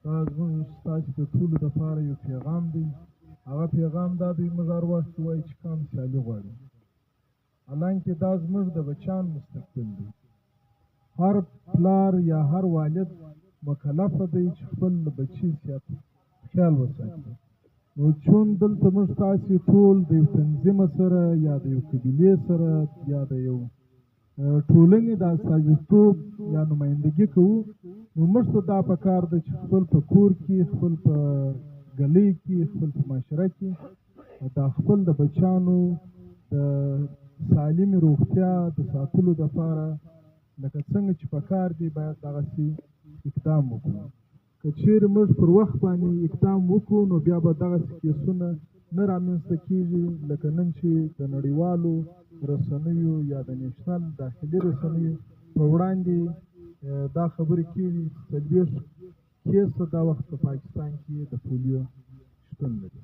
دا زموږ ستاسې د ټولو دپاره یو پیغام دی. هغه پیغام دا دی موږ هر وخت وایو چې کام سیالي غواړي، حالانکې دا زموږ د بچیانو مستقبل دی. هر پلار یا هر والد مکلفه دی چې خپل بچي صحت خیال وساتي. نو چون دلته موږ تاسې ټول د یو تنظیمه سره یا د یو قبیلې سره یا د یو ټولنې د استازیتوب یا نمایندګي کوو، نو موږ ته دا پکار ده چې خپل په کور کې، خپل په ګلۍ کې، خپل په معاشره کې دا خپل د بچیانو د سالمې روغتیا د ساتلو دپاره لکه څنګه چې پکار دی باید دغسې اقدام وکړو. که چیرې موږ پر وخت باندې اقدام وکړو نو بیا به دغسې کیسونه نه رامنځته کېږي لکه نن چې د نړیوالو رسنیو یا د نیشنل داخلي رسنیو په وړاندې دا خبرې کېږي چې 40 کیسه دا وخت په پاکستان کې د پولیو شتون لري.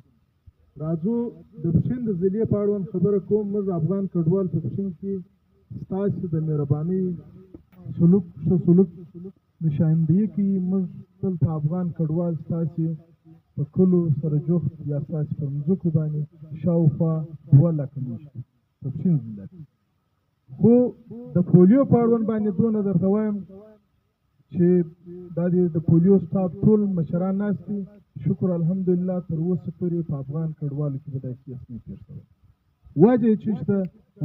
راځو د پښین د ضلعې په اړوند خبره کوم. موږ افغان کډوال په پښین کې ستاسې د مهربانۍ سلوک ښه سلوک نشاندهي کوي. موږ دلته افغان کډوال ستاسې په کلو سره جفت یا ستاسې پر مځکو باندې شاوخوا 2 لکه میشته په پښین ضلع کې. خو د پولیو په اړوند باندې دونه درته وایم چې دا د پولیو سټاف ټول مشران ناست دي. شکر الحمدلله تر اوسه پورې په افغان کډوالو کې به دا کیس نه تېر شوی. وجه یې څه شته؟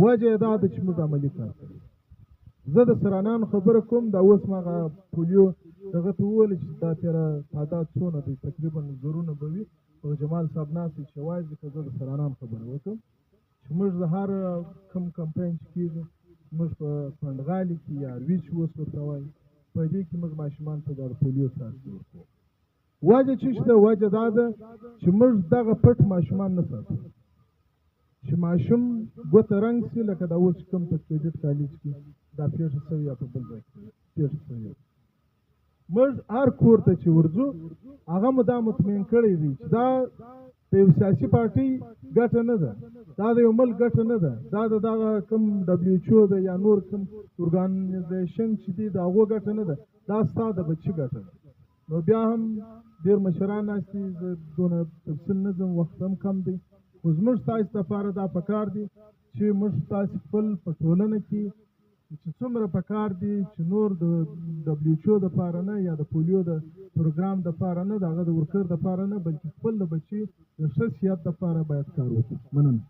وجه یې دا ده چې موږ عملي کار کوو. زه د سرانانو خبره کوم. دا اوس ما هغه پولیو دغه ته وویل چې دا تېره تعداد څونه دی، تقریبا زرونه به وي. او جمال صاحب ناست دی چې یوازې که زه د سرانانو خبره وکړم چې موږ د هر کوم کمپاین چې کېږي موږ په پنډغالي کې یا اروي چې اوس ورته وایي په دې کې موږ ماشومانو ته دا د پولیو څاڅکي ورکوو. وجه څه شته؟ وجه دا ده چې موږ دغه پټ ماشومان نه ساتو چې ماشوم ګوته رنګ سي لکه دا اوس کوم په کیډټ کالج کې دا پیښه شوې یا په بل ځای کې پیښه شوې. موږ هر کور ته چې ورځو هغه مو دا مطمئن کړی دی چې دا د یو سیاسي پارټۍ ګټه نه ده، دا د یو ملک ګټه نه ده، دا د دغه کوم WHO ده یا نور کوم ارګانیزیشن چې دی د هغو ګټه نه ده، دا ستا د بچي ګټه ده. نو بیا هم ډېر مشران ناست دي، زه دونه تفصیل نه ځم، وخت هم کم دی. خو زموږ ستاسې دپاره دا پکار دی چې موږ ستاسې خپل په ټولنه کې چې څومره پکار دي چې نور د WHO دپاره نه یا د پولیو د پروګرام دپاره نه، د هغه د ورکر دپاره نه، بلکې خپل د بچي د ښه صحت دپاره باید کار وکړو. مننه.